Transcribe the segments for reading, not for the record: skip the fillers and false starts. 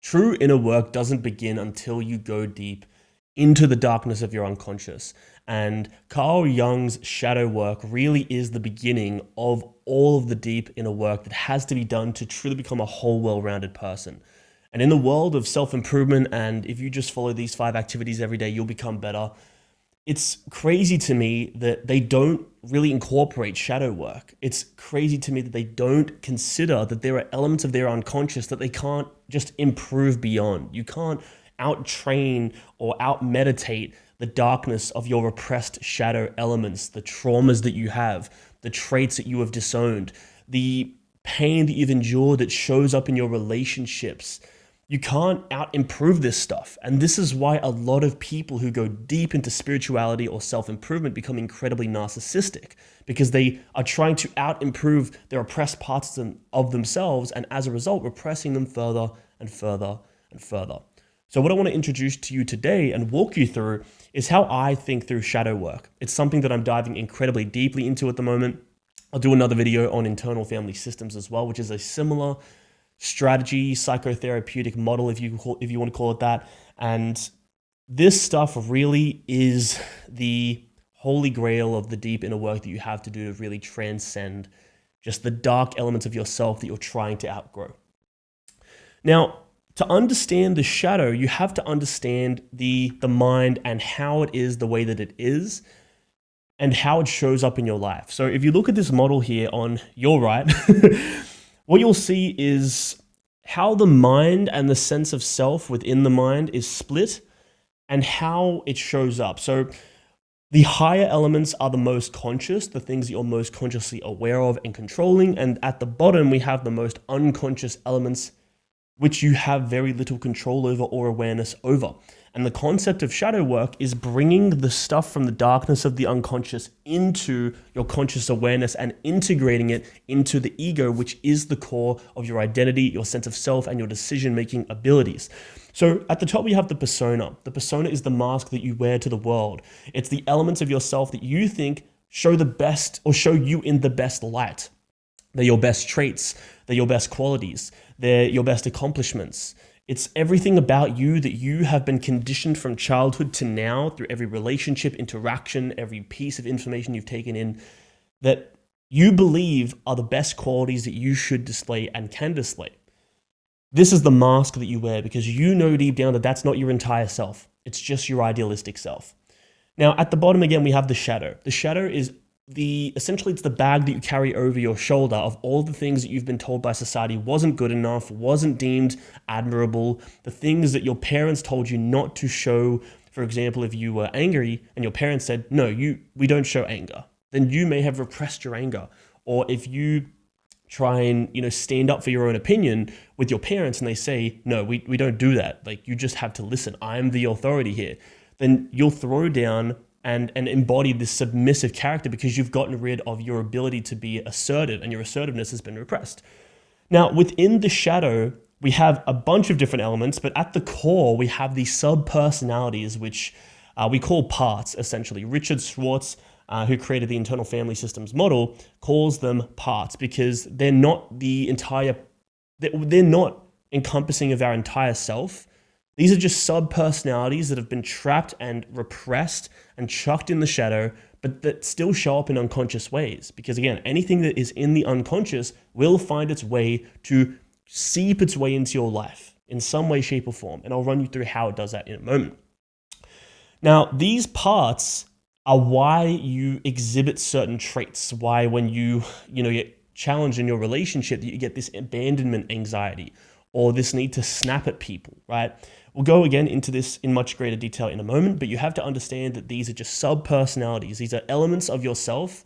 True inner work doesn't begin until you go deep into the darkness of your unconscious. And Carl Jung's shadow work really is the beginning of all of the deep inner work that has to be done to truly become a whole, well-rounded person. And in the world of self-improvement, and if you just follow these 5 activities every day, you'll become better. It's crazy to me that they don't really incorporate shadow work. It's crazy to me that they don't consider that there are elements of their unconscious that they can't just improve beyond. You can't out-train or out-meditate the darkness of your repressed shadow elements, the traumas that you have, the traits that you have disowned, the pain that you've endured that shows up in your relationships. You can't out-improve this stuff. And this is why a lot of people who go deep into spirituality or self-improvement become incredibly narcissistic, because they are trying to out-improve their oppressed parts of themselves, and as a result, repressing them further and further and further. So what I want to introduce to you today and walk you through is how I think through shadow work. It's something that I'm diving incredibly deeply into at the moment. I'll do another video on internal family systems as well, which is a similar strategy, psychotherapeutic model, if you want to call it that. And this stuff really is the holy grail of the deep inner work that you have to do to really transcend just the dark elements of yourself that you're trying to outgrow. Now, to understand the shadow, you have to understand the mind and how it is the way that it is and how it shows up in your life. So if you look at this model here on your right, what you'll see is how the mind and the sense of self within the mind is split and how it shows up. So the higher elements are the most conscious, the things that you're most consciously aware of and controlling. And at the bottom, we have the most unconscious elements, which you have very little control over or awareness over. And the concept of shadow work is bringing the stuff from the darkness of the unconscious into your conscious awareness and integrating it into the ego, which is the core of your identity, your sense of self, and your decision-making abilities. So at the top, we have the persona. The persona is the mask that you wear to the world. It's the elements of yourself that you think show the best or show you in the best light. They're your best traits. They're your best qualities. They're your best accomplishments. It's everything about you that you have been conditioned from childhood to now through every relationship, interaction, every piece of information you've taken in that you believe are the best qualities that you should display and can display. This is the mask that you wear because you know deep down that that's not your entire self. It's just your idealistic self. Now, at the bottom again, we have the shadow. The shadow is essentially it's the bag that you carry over your shoulder of all the things that you've been told by society wasn't good enough, wasn't deemed admirable, the things that your parents told you not to show. For example, if you were angry and your parents said, no, we don't show anger, then you may have repressed your anger. Or if you try and stand up for your own opinion with your parents and they say, no, we don't do that. Like, you just have to listen. I'm the authority here. Then you'll throw down and embody this submissive character because you've gotten rid of your ability to be assertive, and your assertiveness has been repressed. Now, within the shadow, we have a bunch of different elements, but at the core, we have these sub-personalities, which we call parts, essentially. Richard Schwartz, who created the internal family systems model, calls them parts because they're not they're not encompassing of our entire self. These are just sub-personalities that have been trapped and repressed and chucked in the shadow, but that still show up in unconscious ways. Because again, anything that is in the unconscious will find its way to seep its way into your life in some way, shape, or form. And I'll run you through how it does that in a moment. Now, these parts are why you exhibit certain traits, why when you get challenged in your relationship, you get this abandonment anxiety or this need to snap at people, right? We'll go again into this in much greater detail in a moment, but you have to understand that these are just sub-personalities. These are elements of yourself,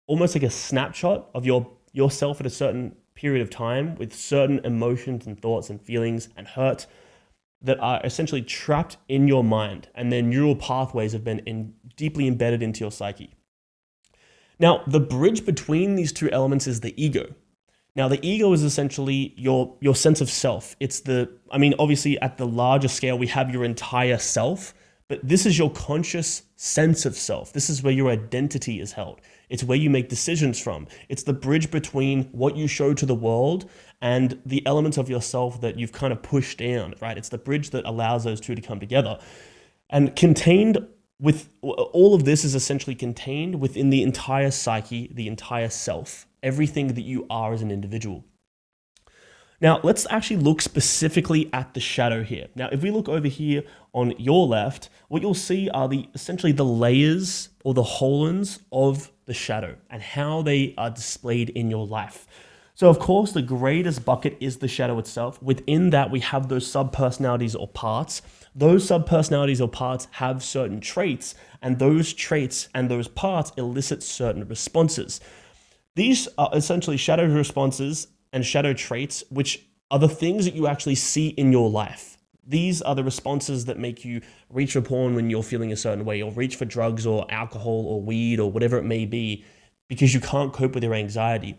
almost like a snapshot of yourself at a certain period of time with certain emotions and thoughts and feelings and hurt that are essentially trapped in your mind, and their neural pathways have been deeply embedded into your psyche. Now, the bridge between these two elements is the ego. Now, the ego is essentially your sense of self. Obviously at the larger scale, we have your entire self, but this is your conscious sense of self. This is where your identity is held. It's where you make decisions from. It's the bridge between what you show to the world and the elements of yourself that you've kind of pushed down, right? It's the bridge that allows those two to come together. And contained with all of this is essentially contained within the entire psyche, the entire self, everything that you are as an individual. Now, let's actually look specifically at the shadow here. Now, if we look over here on your left, what you'll see are essentially the layers or the holons of the shadow and how they are displayed in your life. So, of course, the greatest bucket is the shadow itself. Within that, we have those sub-personalities or parts. Those sub-personalities or parts have certain traits, and those traits and those parts elicit certain responses. These are essentially shadow responses and shadow traits, which are the things that you actually see in your life. These are the responses that make you reach for porn when you're feeling a certain way, or reach for drugs or alcohol or weed or whatever it may be, because you can't cope with your anxiety.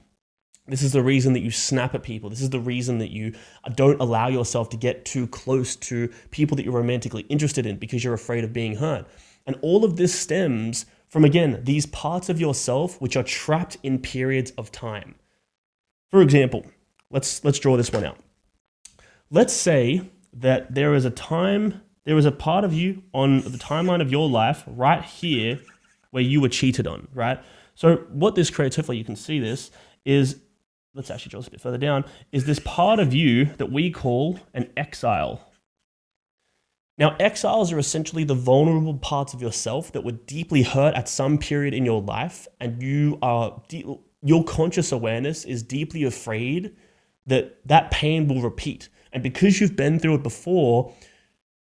This is the reason that you snap at people. This is the reason that you don't allow yourself to get too close to people that you're romantically interested in, because you're afraid of being hurt. And all of this stems from, again, these parts of yourself which are trapped in periods of time. For example, let's draw this one out. Let's say that there is a part of you on the timeline of your life right here where you were cheated on, right? So what this creates, hopefully you can see this, is, let's actually draw this a bit further down, is this part of you that we call an exile. Now, exiles are essentially the vulnerable parts of yourself that were deeply hurt at some period in your life, and your conscious awareness is deeply afraid that that pain will repeat. And because you've been through it before,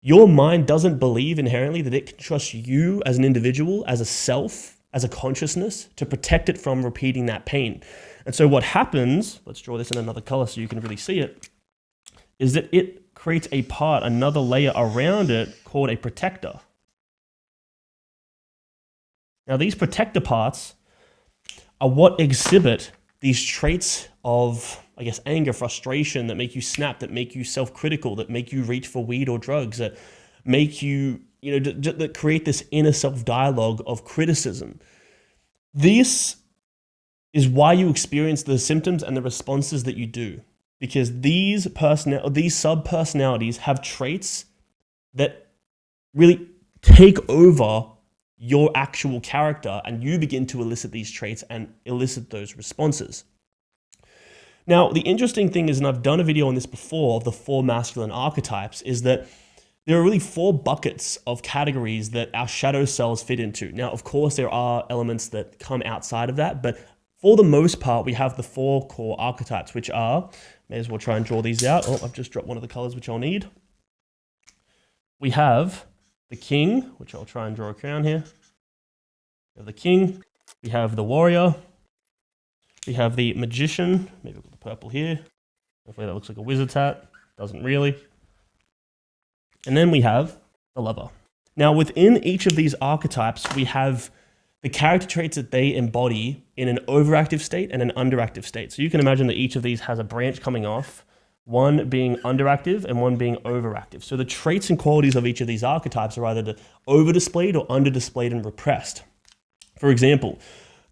your mind doesn't believe inherently that it can trust you as an individual, as a self, as a consciousness, to protect it from repeating that pain. And so what happens, let's draw this in another color so you can really see it, is that it creates another layer around it called a protector. Now, these protector parts are what exhibit these traits of, I guess, anger, frustration, that make you snap, that make you self-critical, that make you reach for weed or drugs, that make you, that create this inner self-dialogue of criticism. This is why you experience the symptoms and the responses that you do, because these sub-personalities have traits that really take over your actual character, and you begin to elicit these traits and elicit those responses. Now, the interesting thing is, and I've done a video on this before, of the 4 masculine archetypes, is that there are really 4 buckets of categories that our shadow selves fit into. Now, of course, there are elements that come outside of that, but for the most part, we have the 4 core archetypes, which are, may as well try and draw these out. Oh, I've just dropped one of the colors which I'll need. We have the king, which I'll try and draw a crown here. We have the king. We have the warrior. We have the magician. Maybe we'll put the purple here. Hopefully that looks like a wizard's hat. Doesn't really. And then we have the lover. Now, within each of these archetypes, we have the character traits that they embody in an overactive state and an underactive state. So you can imagine that each of these has a branch coming off, one being underactive and one being overactive. So the traits and qualities of each of these archetypes are either over-displayed or under-displayed and repressed. For example,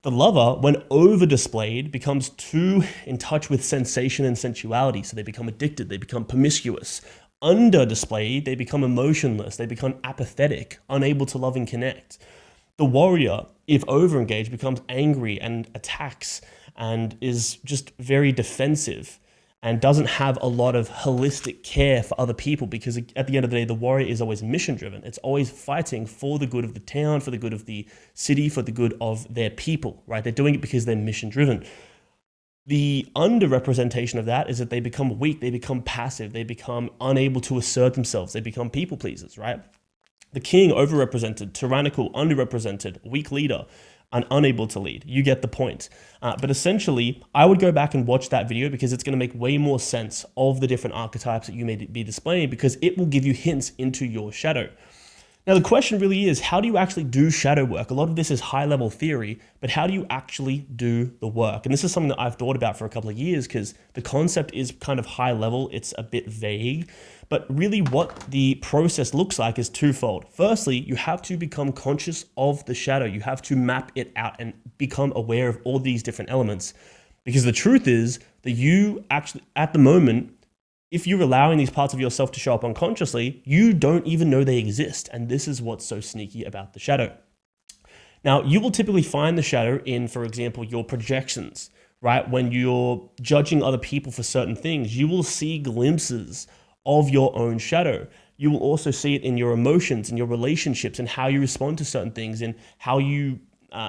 the lover, when over-displayed, becomes too in touch with sensation and sensuality, so they become addicted, they become promiscuous. Under-displayed, they become emotionless, they become apathetic, unable to love and connect. The warrior, if over-engaged, becomes angry and attacks and is just very defensive and doesn't have a lot of holistic care for other people, because at the end of the day, the warrior is always mission-driven. It's always fighting for the good of the town, for the good of the city, for the good of their people, right? They're doing it because they're mission-driven. The underrepresentation of that is that they become weak, they become passive, they become unable to assert themselves, they become people pleasers, right? The king, overrepresented, tyrannical, underrepresented, weak leader, and unable to lead. You get the point. But essentially, I would go back and watch that video, because it's going to make way more sense of the different archetypes that you may be displaying, because it will give you hints into your shadow. Now, the question really is, how do you actually do shadow work? A lot of this is high level theory, but how do you actually do the work? And this is something that I've thought about for a couple of years because the concept is kind of high level. It's a bit vague, but really what the process looks like is twofold. Firstly, you have to become conscious of the shadow. You have to map it out and become aware of all these different elements. Because the truth is that you actually, at the moment, if you're allowing these parts of yourself to show up unconsciously, you don't even know they exist. And this is what's so sneaky about the shadow. Now, you will typically find the shadow in, for example, your projections, right? When you're judging other people for certain things, you will see glimpses of your own shadow. You will also see it in your emotions, in your relationships, and how you respond to certain things, and how you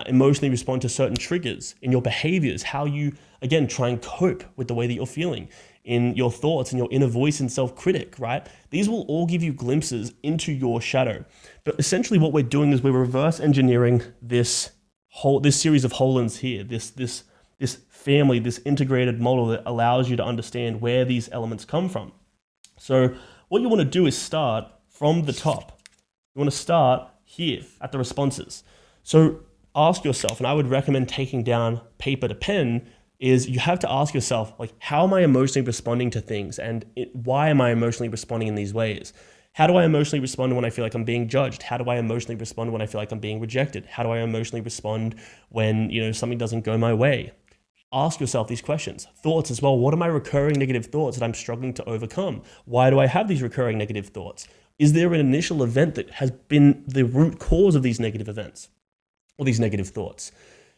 emotionally respond to certain triggers, in your behaviors, how you, again, try and cope with the way that you're feeling, in your thoughts and your inner voice and self-critic, right? These will all give you glimpses into your shadow. But essentially what we're doing is we're reverse engineering this series of Hollands here, this family, this integrated model that allows you to understand where these elements come from. So what you want to do is start from the top. You want to start here at the responses. So ask yourself, and I would recommend taking down paper to pen, is you have to ask yourself, like, how am I emotionally responding to things? And why am I emotionally responding in these ways? How do I emotionally respond when I feel like I'm being judged? How do I emotionally respond when I feel like I'm being rejected? How do I emotionally respond when, something doesn't go my way? Ask yourself these questions. Thoughts as well. What are my recurring negative thoughts that I'm struggling to overcome? Why do I have these recurring negative thoughts? Is there an initial event that has been the root cause of these negative events or these negative thoughts?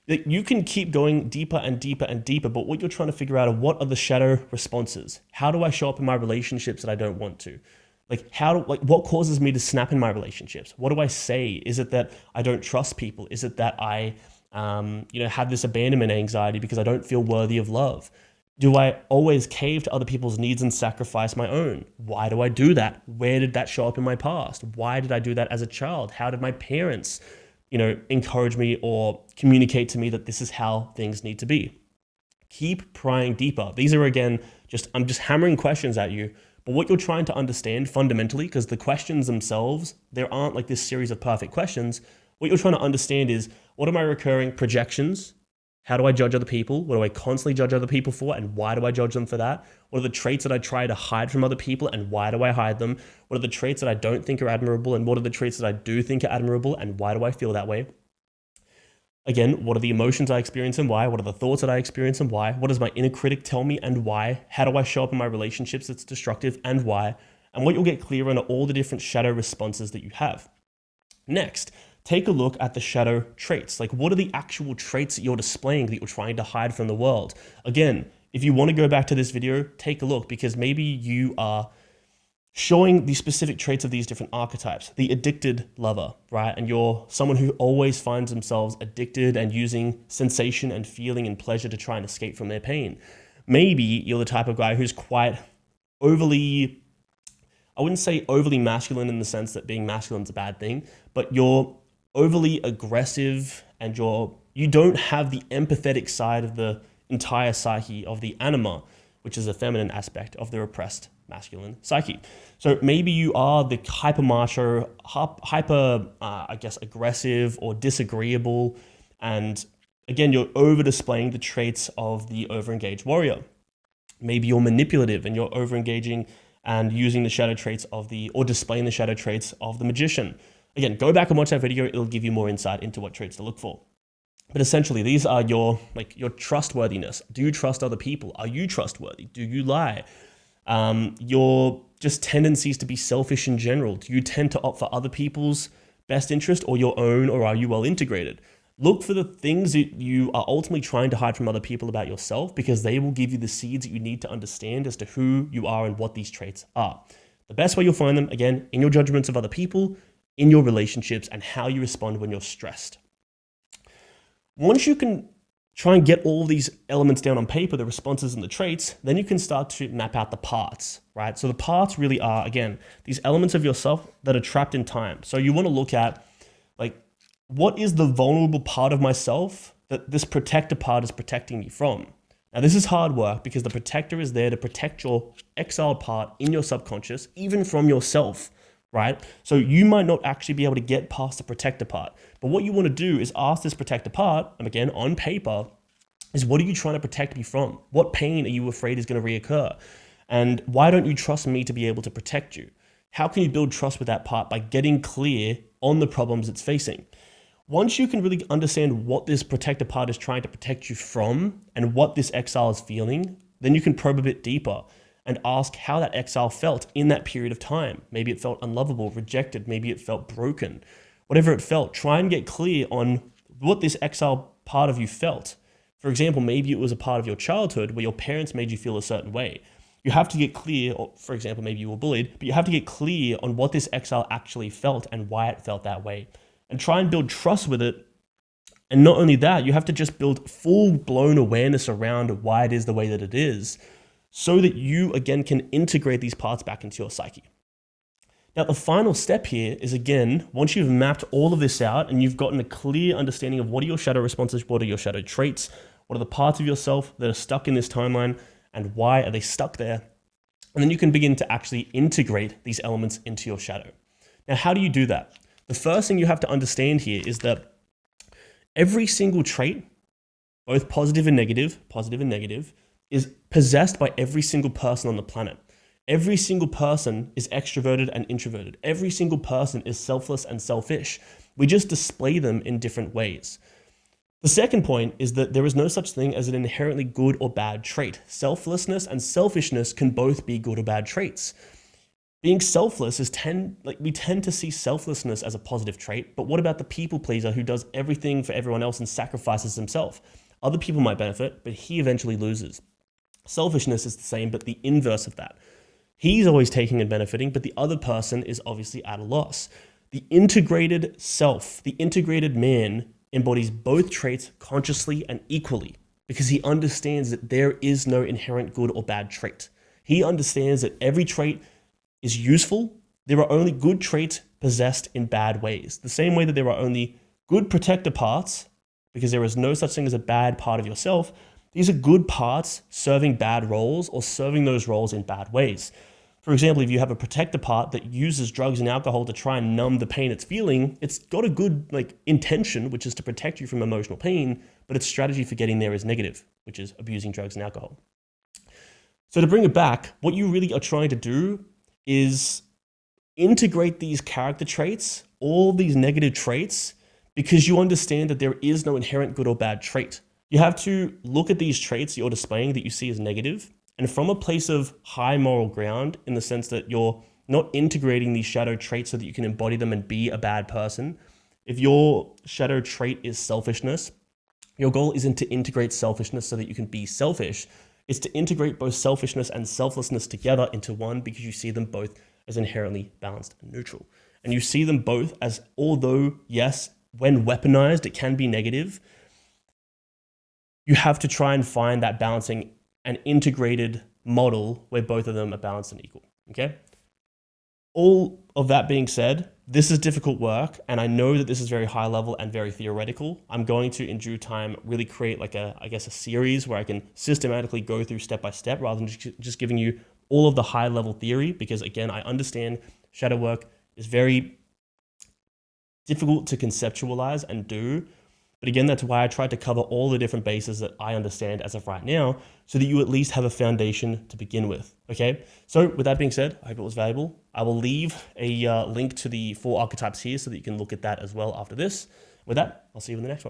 You can keep going deeper and deeper and deeper, but what you're trying to figure out are what are the shadow responses? How do I show up in my relationships that I don't want to? What causes me to snap in my relationships? What do I say? Is it that I don't trust people? Is it that I, have this abandonment anxiety because I don't feel worthy of love? Do I always cave to other people's needs and sacrifice my own? Why do I do that? Where did that show up in my past? Why did I do that as a child? How did my parents encourage me or communicate to me that this is how things need to be? Keep prying deeper. These are, again, I'm just hammering questions at you, but what you're trying to understand fundamentally, because the questions themselves, there aren't like this series of perfect questions. What you're trying to understand is, what are my recurring projections? How do I judge other people? What do I constantly judge other people for? And why do I judge them for that? What are the traits that I try to hide from other people? And why do I hide them? What are the traits that I don't think are admirable? And what are the traits that I do think are admirable? And why do I feel that way? Again, what are the emotions I experience and why? What are the thoughts that I experience and why? What does my inner critic tell me and why? How do I show up in my relationships that's destructive and why? And what you'll get clear on are all the different shadow responses that you have. Next, take a look at the shadow traits. Like, what are the actual traits that you're displaying that you're trying to hide from the world? Again, if you want to go back to this video, take a look, because maybe you are showing the specific traits of these different archetypes. The addicted lover, right? And you're someone who always finds themselves addicted and using sensation and feeling and pleasure to try and escape from their pain. Maybe you're the type of guy who's quite overly, I wouldn't say overly masculine in the sense that being masculine is a bad thing, but you're overly aggressive and you don't have the empathetic side of the entire psyche of the anima, which is a feminine aspect of the repressed masculine psyche. So maybe you are the hyper macho, aggressive or disagreeable. And again, you're over displaying the traits of the over-engaged warrior. Maybe you're manipulative and you're over-engaging and using the shadow traits or displaying the shadow traits of the magician. Again, go back and watch that video. It'll give you more insight into what traits to look for. But essentially, these are your trustworthiness. Do you trust other people? Are you trustworthy? Do you lie? Your just tendencies to be selfish in general. Do you tend to opt for other people's best interest or your own, or are you well integrated? Look for the things that you are ultimately trying to hide from other people about yourself, because they will give you the seeds that you need to understand as to who you are and what these traits are. The best way you'll find them, again, in your judgments of other people, in your relationships, and how you respond when you're stressed. Once you can try and get all these elements down on paper, the responses and the traits, then you can start to map out the parts, right? So the parts really are, again, these elements of yourself that are trapped in time. So you want to look at, what is the vulnerable part of myself that this protector part is protecting me from? Now, this is hard work, because the protector is there to protect your exiled part in your subconscious, even from yourself, right? So you might not actually be able to get past the protector part. But what you want to do is ask this protector part, and again, on paper, is what are you trying to protect me from? What pain are you afraid is going to reoccur? And why don't you trust me to be able to protect you? How can you build trust with that part? By getting clear on the problems it's facing. Once you can really understand what this protector part is trying to protect you from and what this exile is feeling, then you can probe a bit deeper and ask how that exile felt in that period of time. Maybe it felt unlovable, rejected, maybe it felt broken. Whatever it felt, try and get clear on what this exile part of you felt. For example, maybe it was a part of your childhood where your parents made you feel a certain way. You have to get clear, or for example, maybe you were bullied, but you have to get clear on what this exile actually felt and why it felt that way. And try and build trust with it. And not only that, you have to just build full-blown awareness around why it is the way that it is, so that you, again, can integrate these parts back into your psyche. Now, the final step here is, again, once you've mapped all of this out and you've gotten a clear understanding of what are your shadow responses, what are your shadow traits, what are the parts of yourself that are stuck in this timeline, and why are they stuck there? And then you can begin to actually integrate these elements into your shadow. Now, how do you do that? The first thing you have to understand here is that every single trait, both positive and negative, is possessed by every single person on the planet. Every single person is extroverted and introverted. Every single person is selfless and selfish. We just display them in different ways. The second point is that there is no such thing as an inherently good or bad trait. Selflessness and selfishness can both be good or bad traits. Being selfless we tend to see selflessness as a positive trait, but what about the people pleaser who does everything for everyone else and sacrifices himself? Other people might benefit, but he eventually loses. Selfishness is the same, but the inverse of that. He's always taking and benefiting, but the other person is obviously at a loss. The integrated self, the integrated man, embodies both traits consciously and equally because he understands that there is no inherent good or bad trait. He understands that every trait is useful. There are only good traits possessed in bad ways. The same way that there are only good protector parts, because there is no such thing as a bad part of yourself. These are good parts serving bad roles or serving those roles in bad ways. For example, if you have a protector part that uses drugs and alcohol to try and numb the pain it's feeling, it's got a good intention, which is to protect you from emotional pain, but its strategy for getting there is negative, which is abusing drugs and alcohol. So to bring it back, what you really are trying to do is integrate these character traits, all these negative traits, because you understand that there is no inherent good or bad trait. You have to look at these traits you're displaying that you see as negative, and from a place of high moral ground, in the sense that you're not integrating these shadow traits so that you can embody them and be a bad person. If your shadow trait is selfishness, your goal isn't to integrate selfishness so that you can be selfish. It's to integrate both selfishness and selflessness together into one, because you see them both as inherently balanced and neutral. And you see them both as, although, yes, when weaponized, it can be negative, you have to try and find that balancing and integrated model where both of them are balanced and equal, okay? All of that being said, this is difficult work, and I know that this is very high level and very theoretical. I'm going to, in due time, really create a series where I can systematically go through step by step rather than just giving you all of the high level theory, because again, I understand shadow work is very difficult to conceptualize and do. But again, that's why I tried to cover all the different bases that I understand as of right now, so that you at least have a foundation to begin with, okay? So with that being said, I hope it was valuable. I will leave a link to the 4 archetypes here so that you can look at that as well after this. With that, I'll see you in the next one.